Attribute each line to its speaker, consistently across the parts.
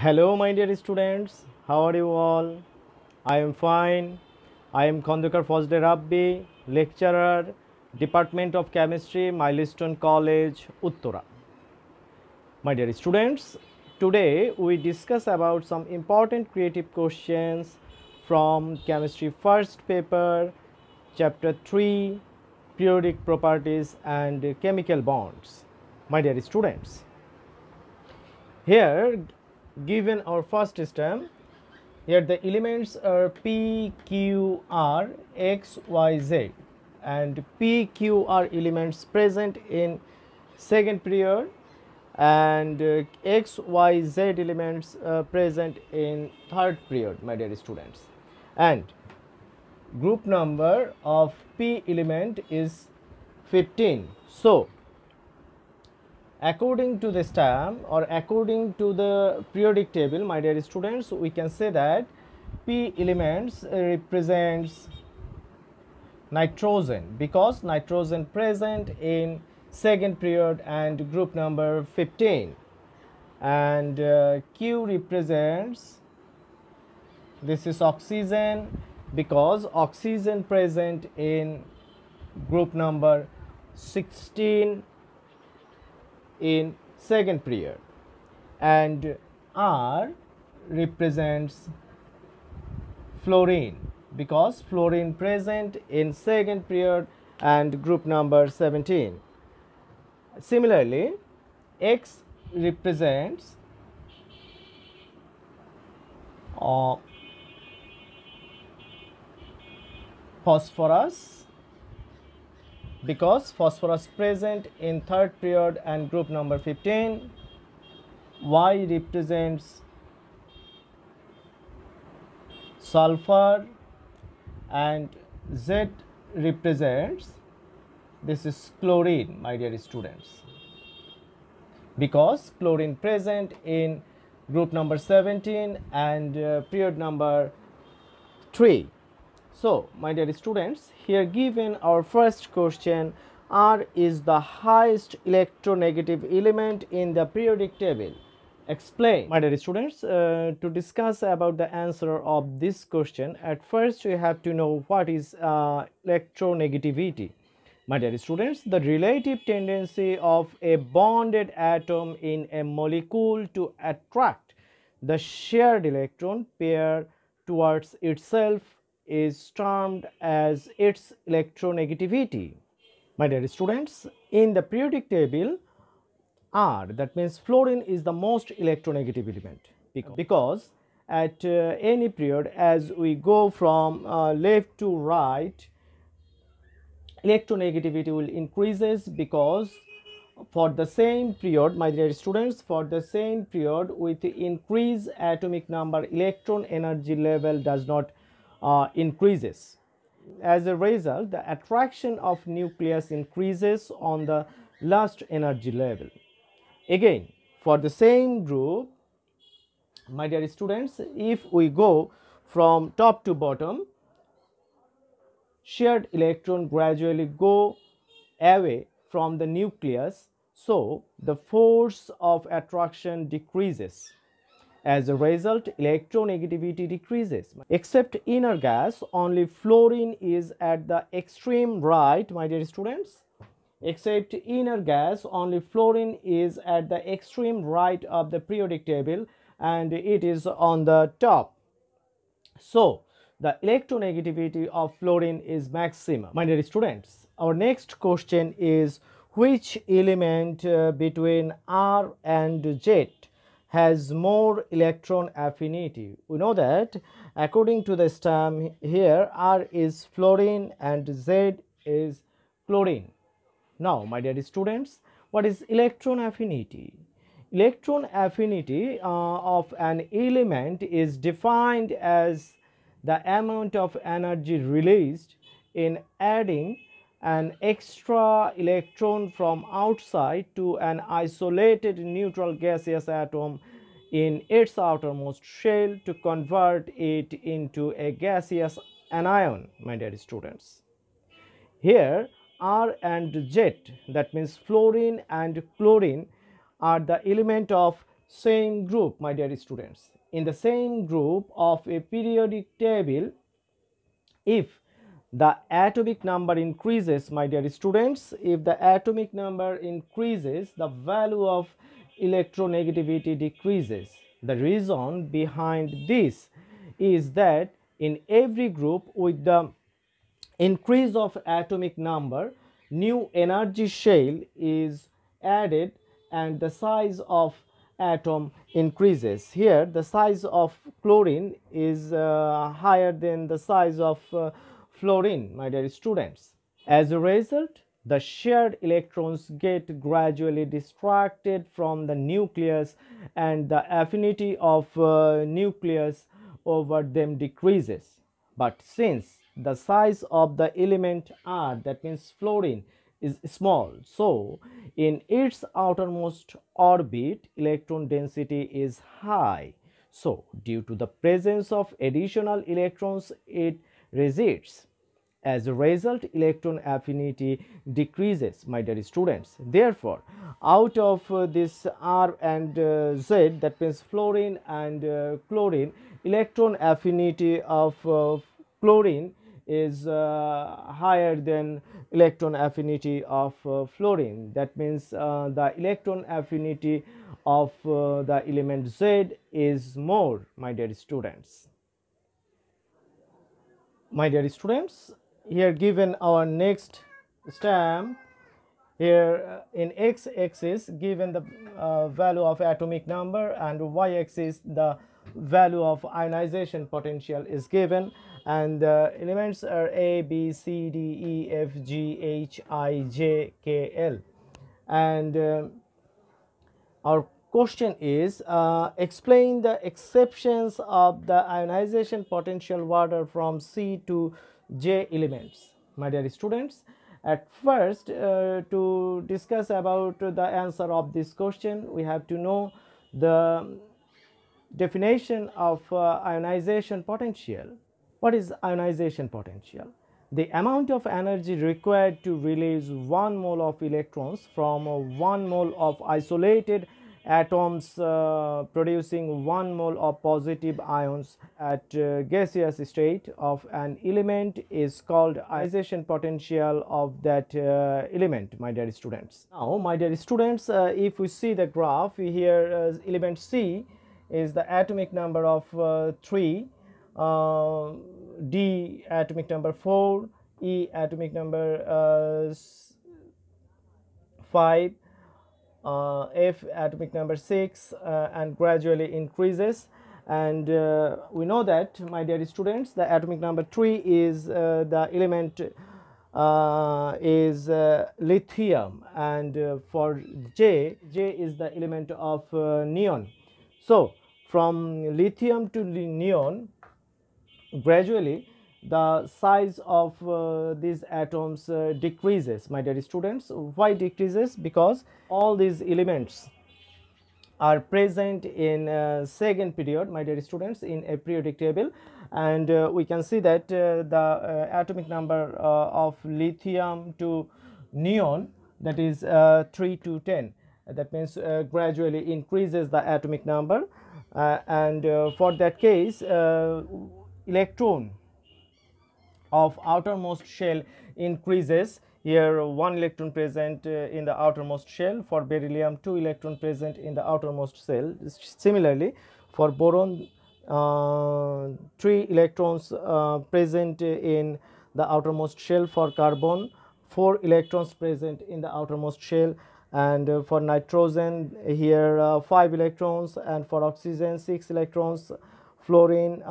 Speaker 1: Hello, my dear students. How are you all? I am fine. I am Khandekar Fazle Rabbi, lecturer, Department of Chemistry, Milestone College, Uttara. My dear students, today we discuss about some important creative questions from chemistry first paper, chapter 3, periodic properties and chemical bonds. My dear students, here given our first system, here the elements are P, Q, R, X, Y, Z, and P, Q are elements present in second period, and X, Y, Z elements present in third period, my dear students. And group number of P element is 15. So according to the stem or according to the periodic table, my dear students, we can say that P elements represents nitrogen because nitrogen present in second period and group number 15, and Q represents, this is oxygen because oxygen present in group number 16 in second period, and R represents fluorine because fluorine present in second period and group number 17. Similarly, X represents phosphorus because phosphorus present in third period and group number 15. Y represents sulfur, and Z represents, this is chlorine, my dear students, because chlorine present in group number 17 and period number 3. So my dear students, here given our first question, R is the highest electronegative element in the periodic table. Explain. My dear students, to discuss about the answer of this question, at first we have to know what is electronegativity. My dear students, the relative tendency of a bonded atom in a molecule to attract the shared electron pair towards itself is termed as its electronegativity. My dear students, in the periodic table, R, that means fluorine, is the most electronegative element because at any period as we go from left to right, electronegativity will increases because for the same period, my dear students, for the same period with increase atomic number, electron energy level does not increases. As a result, the attraction of nucleus increases on the last energy level. Again, for the same group, my dear students, if we go from top to bottom, shared electron gradually go away from the nucleus, so the force of attraction decreases. As a result, electronegativity decreases. Except inner gas, only fluorine is at the extreme right, my dear students. Except inner gas, only fluorine is at the extreme right of the periodic table and it is on the top. So the electronegativity of fluorine is maximum. My dear students, our next question is, which element between R and Z has more electron affinity? We know that according to the stem here, R is fluorine and Z is chlorine. Now, my dear students, what is electron affinity? Electron affinity of an element is defined as the amount of energy released in adding an extra electron from outside to an isolated neutral gaseous atom in its outermost shell to convert it into a gaseous anion, my dear students. Here R and Z, that means fluorine and chlorine, are the element of same group, my dear students, in the same group of a periodic table, if the atomic number increases, my dear students, if the atomic number increases, the value of electronegativity decreases. The reason behind this is that in every group with the increase of atomic number, new energy shell is added and the size of atom increases. Here the size of chlorine is higher than the size of fluorine, my dear students. As a result, the shared electrons get gradually distracted from the nucleus and the affinity of nucleus over them decreases. But since the size of the element R, that means fluorine, is small, so in its outermost orbit electron density is high. So due to the presence of additional electrons, it resists. As a result, electron affinity decreases, my dear students. Therefore, out of this R and Z, that means fluorine and chlorine, electron affinity of chlorine is higher than electron affinity of fluorine. That means the electron affinity of the element Z is more, my dear students. My dear students, here given our next stamp. Here in x-axis given the value of atomic number, and y-axis the value of ionization potential is given, and the elements are A, B, C, D, E, F, G, H, I, J, K, L. And our question is explain the exceptions of the ionization potential water from C to J elements. My dear students, at first to discuss about the answer of this question, we have to know the definition of ionization potential. What is ionization potential? The amount of energy required to release 1 mole of electrons from 1 mole of isolated atoms producing 1 mole of positive ions at gaseous state of an element is called ionization potential of that element, my dear students. Now, my dear students, if we see the graph here, element C is the atomic number of 3, D atomic number 4, E atomic number 5, F atomic number 6, and gradually increases. And we know that, my dear students, the atomic number 3 is the element is lithium, and for J is the element of neon. So from lithium to neon, gradually the size of these atoms decreases, my dear students. Why decreases? Because all these elements are present in second period, my dear students, in a periodic table, and we can see that the atomic number of lithium to neon, that is 3 to 10, that means gradually increases the atomic number, and for that case electron of outermost shell increases. Here 1 electron present in the outermost shell. For beryllium, 2 electron present in the outermost shell. Similarly, for boron, 3 electrons present in the outermost shell. For carbon, 4 electrons present in the outermost shell, and for nitrogen here 5 electrons, and for oxygen 6 electrons, fluorine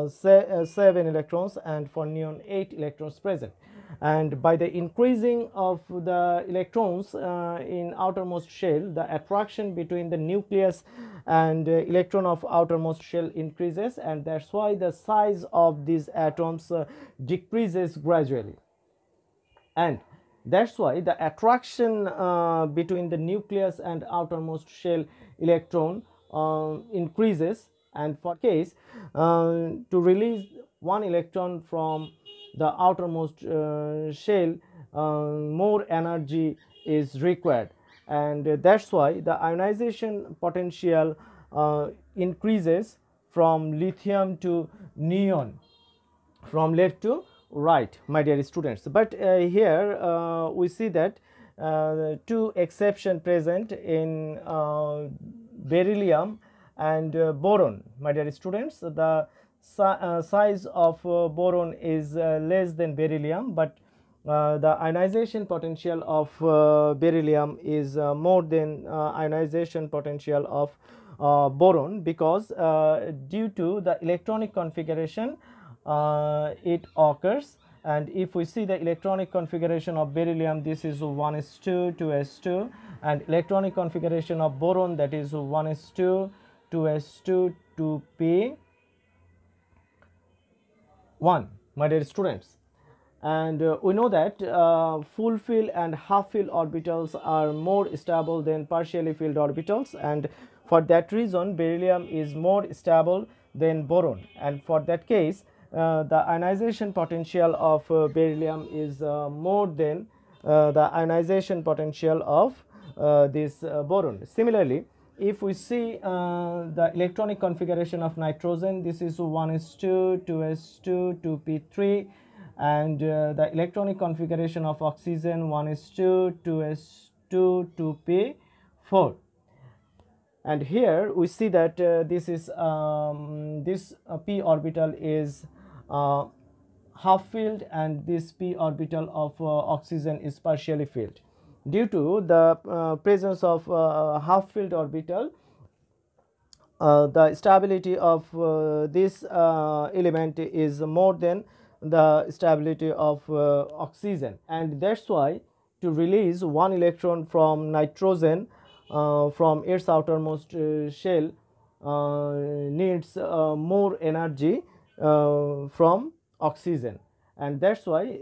Speaker 1: 7 electrons, and for neon 8 electrons present. And by the increasing of the electrons in outermost shell, the attraction between the nucleus and electron of outermost shell increases, and that's why the size of these atoms decreases gradually. And that's why the attraction between the nucleus and outermost shell electron increases, and for case to release 1 electron from the outermost shell, more energy is required. and that's why the ionization potential increases from lithium to neon, from left to right, my dear students. But here we see that two exception present in beryllium and boron, my dear students. The size of boron is less than beryllium, but the ionization potential of beryllium is more than ionization potential of boron, because due to the electronic configuration it occurs. And if we see the electronic configuration of beryllium, this is 1s2 2s2, and electronic configuration of boron, that is 1s2 2s2 2p1, my dear students. And we know that full filled and half filled orbitals are more stable than partially filled orbitals, and for that reason beryllium is more stable than boron, and for that case the ionization potential of beryllium is more than the ionization potential of this boron. Similarly, if we see the electronic configuration of nitrogen, this is 1s2 2s2 2p3, and the electronic configuration of oxygen 1s2 2s2 2p4. And here we see that this is this p orbital is half filled, and this p orbital of oxygen is partially filled. Due to the presence of half filled orbital, the stability of this element is more than the stability of oxygen, and that's why to release one electron from nitrogen from its outermost shell needs more energy from oxygen, and that's why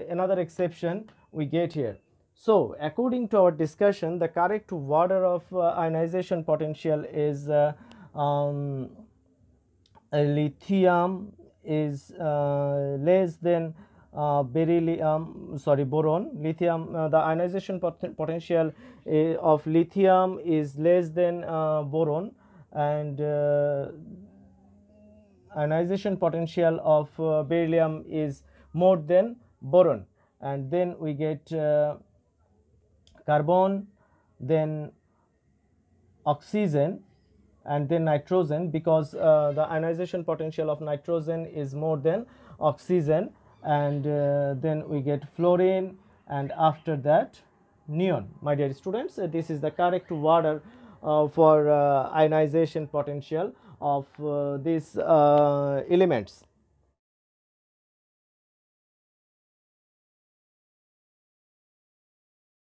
Speaker 1: another exception we get here. So according to our discussion, the correct order of ionization potential is lithium is less than boron. Lithium, the ionization potential of lithium is less than boron, and ionization potential of beryllium is more than boron. And then we get carbon, then oxygen, and then nitrogen, because the ionization potential of nitrogen is more than oxygen, and then we get fluorine, and after that neon, my dear students. This is the correct order for ionization potential of these elements.